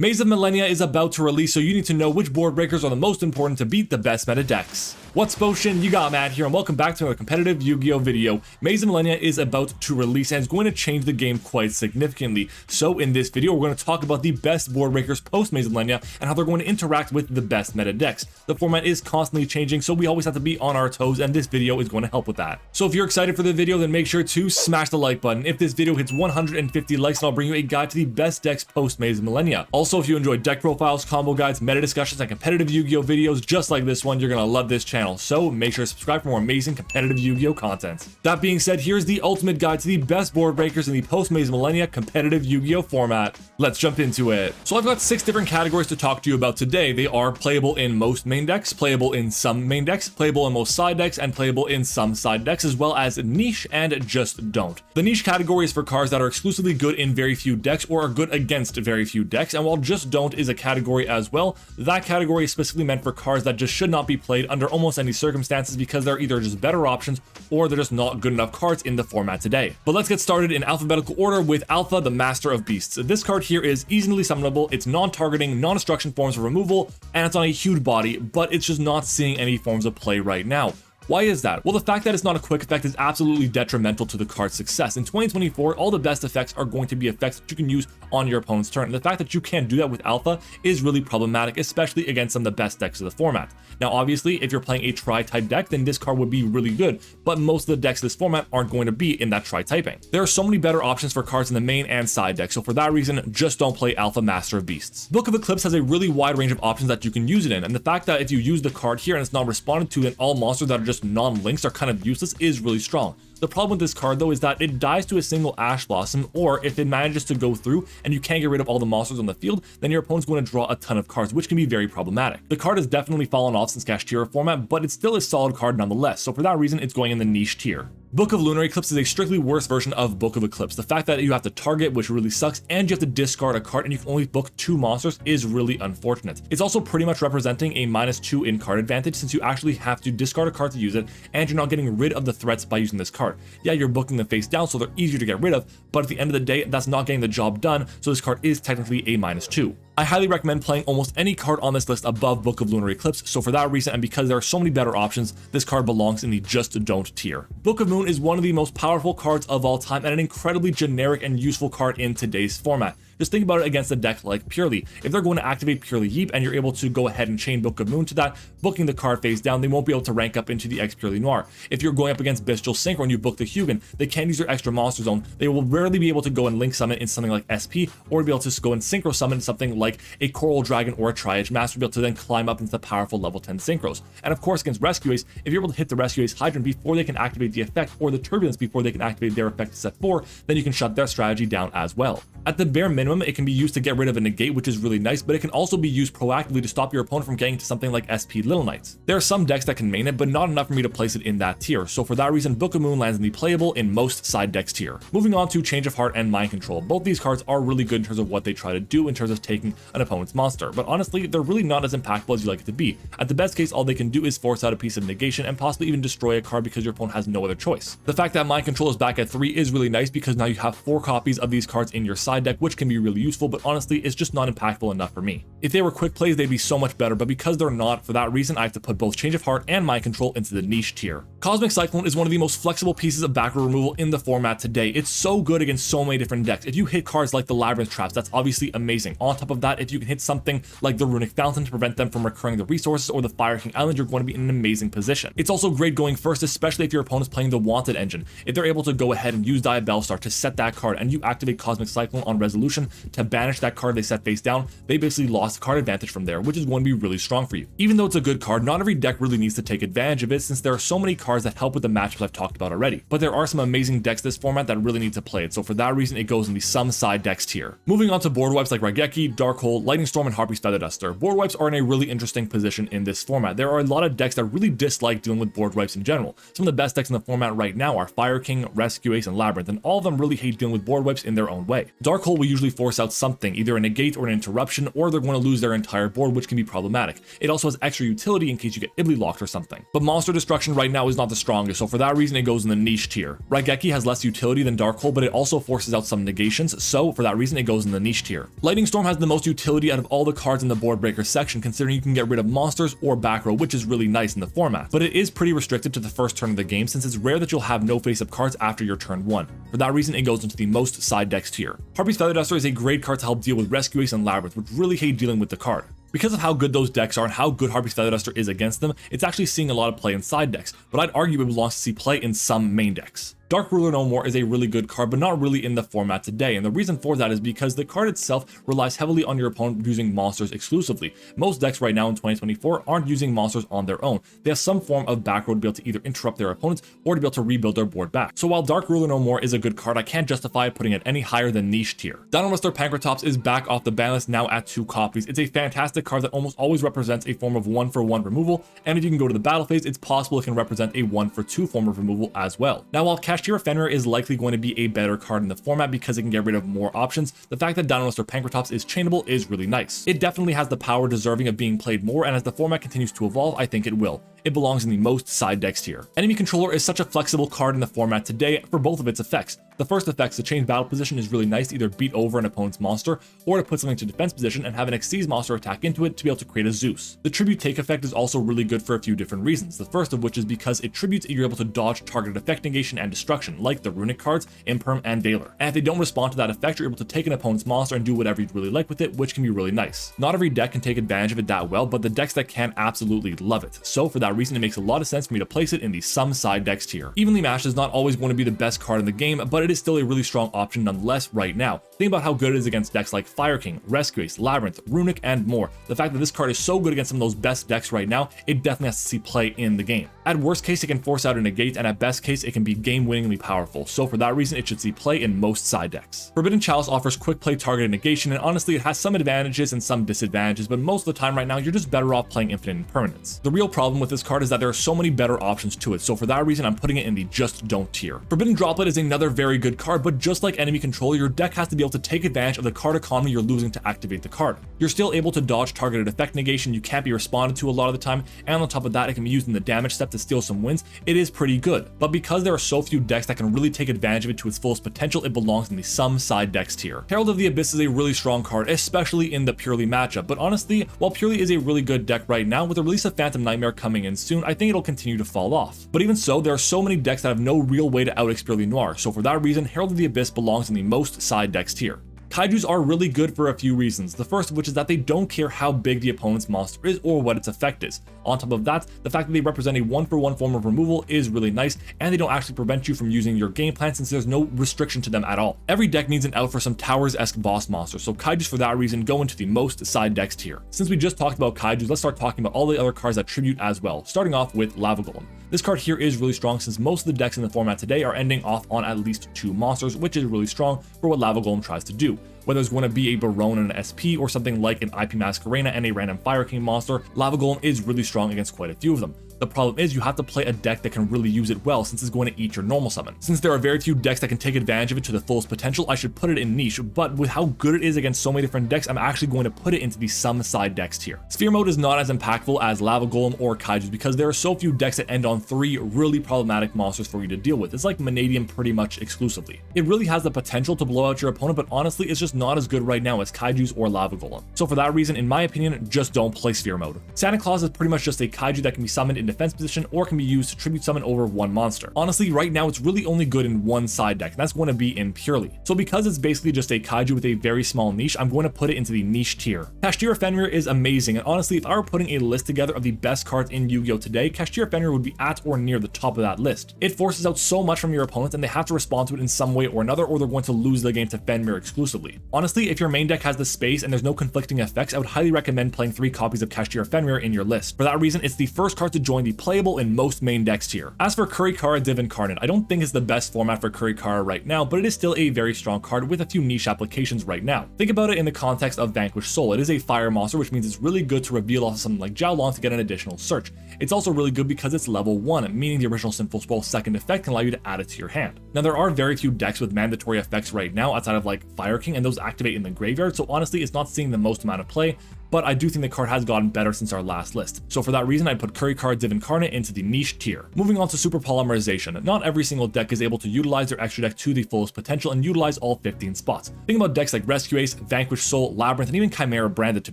Maze of Millennia is about to release, so you need to know which board breakers are the most important to beat the best meta decks. What's potion? You got Matt here, and welcome back to another competitive Yu-Gi-Oh video. Maze of Millennia is about to release and it's going to change the game quite significantly. So in this video, we're going to talk about the best board breakers post Maze of Millennia and how they're going to interact with the best meta decks. The format is constantly changing, so we always have to be on our toes, and this video is going to help with that. So if you're excited for the video, then make sure to smash the like button. If this video hits 150 likes, then I'll bring you a guide to the best decks post Maze of Millennia. Also, if you enjoy deck profiles, combo guides, meta discussions, and competitive Yu-Gi-Oh videos just like this one, you're going to love this channel. So make sure to subscribe for more amazing competitive Yu-Gi-Oh content. That being said, here's the ultimate guide to the best board breakers in the post Maze of Millennia competitive Yu-Gi-Oh format. Let's jump into it. So I've got 6 different categories to talk to you about today. They are playable in most main decks, playable in some main decks, playable in most side decks, and playable in some side decks, as well as niche and just don't. The niche category is for cards that are exclusively good in very few decks or are good against very few decks, and while just don't is a category as well, that category is specifically meant for cards that just should not be played under almost any circumstances because they're either just better options or they're just not good enough cards in the format today. But let's get started in alphabetical order with Alpha, the Master of Beasts. This card here is easily summonable, it's non-targeting, non-destruction forms of removal, and it's on a huge body, but it's just not seeing any forms of play right now. Why is that? Well, the fact that it's not a quick effect is absolutely detrimental to the card's success. In 2024, all the best effects are going to be effects that you can use on your opponent's turn. And the fact that you can't do that with Alpha is really problematic, especially against some of the best decks of the format. Now, obviously, if you're playing a tri-type deck, then this card would be really good, but most of the decks of this format aren't going to be in that tri-typing. There are so many better options for cards in the main and side deck, so for that reason, just don't play Alpha Master of Beasts. Book of Eclipse has a really wide range of options that you can use it in, and the fact that if you use the card here and it's not responded to, then all monsters that are just non-links are kind of useless is really strong. The problem with this card though is that it dies to a single Ash Blossom, or if it manages to go through and you can't get rid of all the monsters on the field, then your opponent's going to draw a ton of cards, which can be very problematic. The card has definitely fallen off since Kashtira format, but it's still a solid card nonetheless, so for that reason it's going in the niche tier. Book of Lunar Eclipse is a strictly worse version of Book of Eclipse. The fact that you have to target, which really sucks, and you have to discard a card and you can only book 2 monsters is really unfortunate. It's also pretty much representing a -2 in card advantage since you actually have to discard a card to use it, and you're not getting rid of the threats by using this card. Yeah, you're booking them face down, so they're easier to get rid of, but at the end of the day, that's not getting the job done, so this card is technically a -2. I highly recommend playing almost any card on this list above Book of Lunar Eclipse, so for that reason and because there are so many better options, this card belongs in the just don't tier. Book of Moon is one of the most powerful cards of all time and an incredibly generic and useful card in today's format. Just think about it against a deck like Purely. If they're going to activate Purely Yeep and you're able to go ahead and chain Book of Moon to that, booking the card face down, they won't be able to rank up into the X Purely Noir. If you're going up against Bestial Synchro and you book the Hugin, they can't use their extra monster zone. They will rarely be able to go and link summon in something like SP, or be able to go and synchro summon something like a Coral Dragon or a Tri-Edge Master, be able to then climb up into the powerful level 10 synchros. And of course against Rescue Ace, if you're able to hit the Rescue Ace Hydrant before they can activate the effect, or the Turbulence before they can activate their effect to set 4, then you can shut their strategy down as well. At the bare minimum, it can be used to get rid of a negate, which is really nice, but it can also be used proactively to stop your opponent from getting to something like SP Little Knights. There are some decks that can main it, but not enough for me to place it in that tier, so for that reason, Book of Moon lands in the playable in most side decks tier. Moving on to Change of Heart and Mind Control. Both these cards are really good in terms of what they try to do in terms of taking an opponent's monster, but honestly, they're really not as impactful as you like it to be. At the best case, all they can do is force out a piece of negation and possibly even destroy a card because your opponent has no other choice. The fact that Mind Control is back at 3 is really nice because now you have 4 copies of these cards in your side deck, which can be really useful, but honestly, it's just not impactful enough for me. If they were quick plays, they'd be so much better, but because they're not, for that reason, I have to put both Change of Heart and Mind Control into the niche tier. Cosmic Cyclone is one of the most flexible pieces of back row removal in the format today. It's so good against so many different decks. If you hit cards like the Labyrinth Traps, that's obviously amazing. On top of that, if you can hit something like the Runic Fountain to prevent them from recurring the resources, or the Fire King Island, you're going to be in an amazing position. It's also great going first, especially if your opponent's playing the Wanted engine. If they're able to go ahead and use Diabellstar to set that card, and you activate Cosmic Cyclone on resolution to banish that card they set face down, they basically lost card advantage from there, which is going to be really strong for you. Even though it's a good card, not every deck really needs to take advantage of it since there are so many cards that help with the matchups I've talked about already. But there are some amazing decks this format that really need to play it, so for that reason it goes in the some side decks tier. Moving on to board wipes like Raigeki, Darkhold, Lightning Storm, and Harpie's Feather Duster. Board wipes are in a really interesting position in this format. There are a lot of decks that really dislike dealing with board wipes in general. Some of the best decks in the format right now are Fire King, Rescue Ace, and Labyrinth, and all of them really hate dealing with board wipes in their own way. Darkhold will usually force out something, either a negate or an interruption, or they're going to lose their entire board, which can be problematic. It also has extra utility in case you get Ibly locked or something. But monster destruction right now is not the strongest, so for that reason it goes in the niche tier. Raigeki has less utility than Darkhold, but it also forces out some negations, so for that reason it goes in the niche tier. Lightning Storm has the most utility out of all the cards in the board breaker section, considering you can get rid of monsters or back row, which is really nice in the format. But it is pretty restricted to the first turn of the game, since it's rare that you'll have no face-up cards after your turn 1. For that reason it goes into the most side decks tier. Harpie's Feather Duster is a great card to help deal with Rescue Ace and Labyrinth, which really hate dealing with the card. Because of how good those decks are and how good Harpie's Feather Duster is against them, it's actually seeing a lot of play in side decks, but I'd argue it belongs to see play in some main decks. Dark Ruler No More is a really good card, but not really in the format today, and the reason for that is because the card itself relies heavily on your opponent using monsters exclusively. Most decks right now in 2024 aren't using monsters on their own. They have some form of back row to be able to either interrupt their opponents or to be able to rebuild their board back. So while Dark Ruler No More is a good card, I can't justify putting it any higher than niche tier. Dinowrestler Pankratops is back off the ban list, now at 2 copies. It's a fantastic card that almost always represents a form of 1-for-1 removal, and if you can go to the battle phase, it's possible it can represent a 1-for-2 form of removal as well. Now while Kashtira Fenrir is likely going to be a better card in the format because it can get rid of more options, the fact that Dinowrestler Pankratops is chainable is really nice. It definitely has the power deserving of being played more, and as the format continues to evolve, I think it will. It belongs in the most side decks tier. Enemy Controller is such a flexible card in the format today for both of its effects. The first effect, the change battle position, is really nice to either beat over an opponent's monster or to put something to defense position and have an Xyz monster attack into it to be able to create a Zeus. The Tribute Take effect is also really good for a few different reasons, the first of which is because it tributes you're able to dodge targeted effect negation and destruction, like the runic cards, Imperm, and Daler. And if they don't respond to that effect, you're able to take an opponent's monster and do whatever you'd really like with it, which can be really nice. Not every deck can take advantage of it that well, but the decks that can absolutely love it. So for that reason, it makes a lot of sense for me to place it in the some side decks tier. Evenly Matched is not always going to be the best card in the game, but it is still a really strong option nonetheless right now. Think about how good it is against decks like Fire King, Rescue Ace, Labyrinth, Runic, and more. The fact that this card is so good against some of those best decks right now, it definitely has to see play in the game. At worst case, it can force out a negate, and at best case, it can be game-winningly powerful, so for that reason, it should see play in most side decks. Forbidden Chalice offers quick play targeted negation, and honestly, it has some advantages and some disadvantages, but most of the time right now, you're just better off playing Infinite Impermanence. The real problem with this card is that there are so many better options to it, so for that reason, I'm putting it in the just don't tier. Forbidden Droplet is another very good card, but just like Enemy Control, your deck has to be able to take advantage of the card economy you're losing to activate the card. You're still able to dodge targeted effect negation, you can't be responded to a lot of the time, and on top of that, it can be used in the damage step to steal some wins. It is pretty good, but because there are so few decks that can really take advantage of it to its fullest potential, it belongs in the some side decks tier. Herald of the Abyss is a really strong card, especially in the Purely matchup, but honestly, while Purely is a really good deck right now, with the release of Phantom Nightmare coming in soon, I think it'll continue to fall off. But even so, there are so many decks that have no real way to out-X Purely Noir, so for that reason, Herald of the Abyss belongs in the most side decks tier. Kaijus are really good for a few reasons, the first of which is that they don't care how big the opponent's monster is or what its effect is. On top of that, the fact that they represent a 1-for-1 form of removal is really nice, and they don't actually prevent you from using your game plan since there's no restriction to them at all. Every deck needs an out for some Towers-esque boss monster, so Kaijus for that reason go into the most side decks tier. Since we just talked about Kaijus, let's start talking about all the other cards that tribute as well, starting off with Lava Golem. This card here is really strong since most of the decks in the format today are ending off on at least 2 monsters, which is really strong for what Lava Golem tries to do. Whether it's going to be a Barone and an SP or something like an IP Masquerena and a random Fire King monster, Lava Golem is really strong against quite a few of them. The problem is you have to play a deck that can really use it well since it's going to eat your normal summon. Since there are very few decks that can take advantage of it to the fullest potential, I should put it in niche, but with how good it is against so many different decks, I'm actually going to put it into the some side decks tier. Sphere Mode is not as impactful as Lava Golem or Kaijus because there are so few decks that end on 3 really problematic monsters for you to deal with. It's like Vanadium pretty much exclusively. It really has the potential to blow out your opponent, but honestly, it's just not as good right now as Kaijus or Lava Golem. So for that reason, in my opinion, just don't play Sphere Mode. Santa Claus is pretty much just a Kaiju that can be summoned in defense position or can be used to tribute summon over 1 monster. Honestly, right now it's really only good in 1 side deck, and that's going to be in Purely. So because it's basically just a Kaiju with a very small niche, I'm going to put it into the niche tier. Kashtira Fenrir is amazing, and honestly, if I were putting a list together of the best cards in Yu-Gi-Oh today, Kashtira Fenrir would be at or near the top of that list. It forces out so much from your opponent, and they have to respond to it in some way or another, or they're going to lose the game to Fenrir exclusively. Honestly, if your main deck has the space and there's no conflicting effects, I would highly recommend playing 3 copies of Kashtira Fenrir in your list. For that reason, it's the first card to join going to be playable in most main decks tier. As for Kurikara Divincarnate, I don't think it's the best format for Kurikara right now, but it is still a very strong card with a few niche applications right now. Think about it in the context of Vanquished Soul. It is a fire monster, which means it's really good to reveal off something like Jiaolong to get an additional search. It's also really good because it's level 1, meaning the original Sinful Scroll second effect can allow you to add it to your hand. Now there are very few decks with mandatory effects right now outside of like Fire King, and those activate in the graveyard, so honestly it's not seeing the most amount of play, but I do think the card has gotten better since our last list. So for that reason, I'd put Kurikara Divincarnate into the niche tier. Moving on to Super Polymerization. Not every single deck is able to utilize their extra deck to the fullest potential and utilize all 15 spots. Think about decks like Rescue Ace, Vanquished Soul, Labyrinth, and even Chimera Branded, to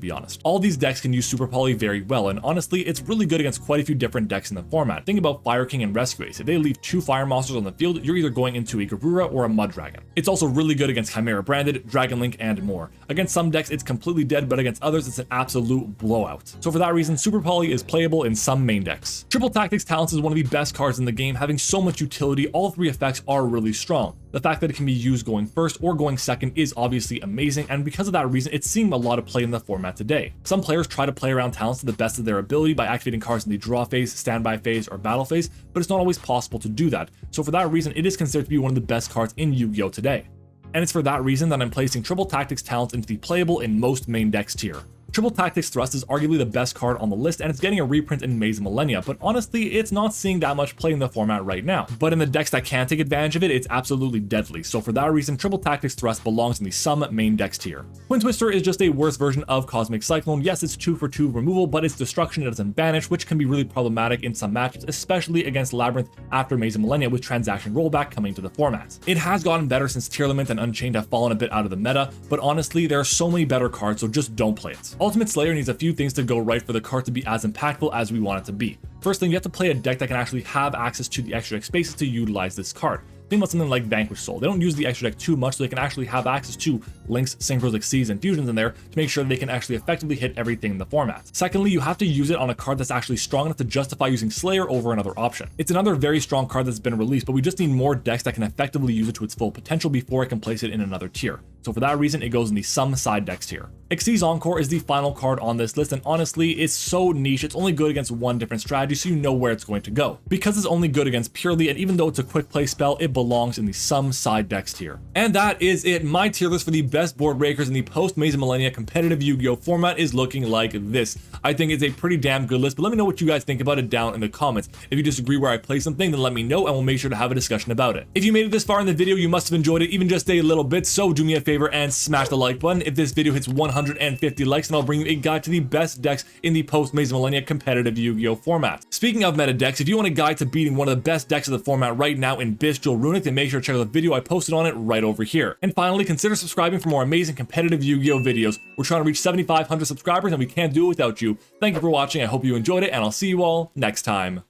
be honest. All these decks can use Super Poly very well, and honestly, it's really good against quite a few different decks in the format. Think about Fire King and Rescue Ace. If they leave 2 fire monsters on the field, you're either going into a Garura or a Mud Dragon. It's also really good against Chimera Branded, Dragon Link, and more. Against some decks, it's completely dead, but against others, it's an absolute blowout. So for that reason, Super Poly is playable in some main decks. Triple Tactics Talents is one of the best cards in the game, having so much utility. All 3 effects are really strong. The fact that it can be used going first or going second is obviously amazing, and because of that reason, it's seeing a lot of play in the format today. Some players try to play around talents to the best of their ability by activating cards in the draw phase, standby phase, or battle phase, but it's not always possible to do that. So for that reason, it is considered to be one of the best cards in Yu-Gi-Oh! Today. And it's for that reason that I'm placing Triple Tactics Talents into the playable in most main decks tier. Triple Tactics Thrust is arguably the best card on the list, and it's getting a reprint in Maze Millennia, but honestly, it's not seeing that much play in the format right now. But in the decks that can take advantage of it, it's absolutely deadly, so for that reason, Triple Tactics Thrust belongs in the some main decks tier. Twin Twister is just a worse version of Cosmic Cyclone. Yes, it's 2 for 2 removal, but its destruction doesn't banish, which can be really problematic in some matchups, especially against Labyrinth after Maze Millennia with Transaction Rollback coming to the format. It has gotten better since Tierlist and Unchained have fallen a bit out of the meta, but honestly, there are so many better cards, so just don't play it. Ultimate Slayer needs a few things to go right for the card to be as impactful as we want it to be. First thing, you have to play a deck that can actually have access to the extra deck spaces to utilize this card. Think about something like Vanquished Soul. They don't use the extra deck too much, so they can actually have access to links, synchros, exceeds, and fusions in there to make sure that they can actually effectively hit everything in the format. Secondly, you have to use it on a card that's actually strong enough to justify using Slayer over another option. It's another very strong card that's been released, but we just need more decks that can effectively use it to its full potential before it can place it in another tier. So for that reason, it goes in the some side decks tier. XYZ Encore is the final card on this list, and honestly, it's so niche, it's only good against one different strategy, so you know where it's going to go. Because it's only good against Purely, and even though it's a quick play spell, it belongs in the some side decks tier. And that is it. My tier list for the best board breakers in the post-Maze Millennia competitive Yu-Gi-Oh! Format is looking like this. I think it's a pretty damn good list, but let me know what you guys think about it down in the comments. If you disagree where I place something, then let me know, and we'll make sure to have a discussion about it. If you made it this far in the video, you must have enjoyed it even just a little bit, so do me a favor and smash the like button. If this video hits 150 likes, then I'll bring you a guide to the best decks in the post-Maze Millennia competitive Yu-Gi-Oh! Format. Speaking of meta decks, if you want a guide to beating one of the best decks of the format right now in Bestial Runic, then make sure to check out the video I posted on it right over here. And finally, consider subscribing for more amazing competitive Yu-Gi-Oh! Videos. We're trying to reach 7,500 subscribers, and we can't do it without you. Thank you for watching, I hope you enjoyed it, and I'll see you all next time.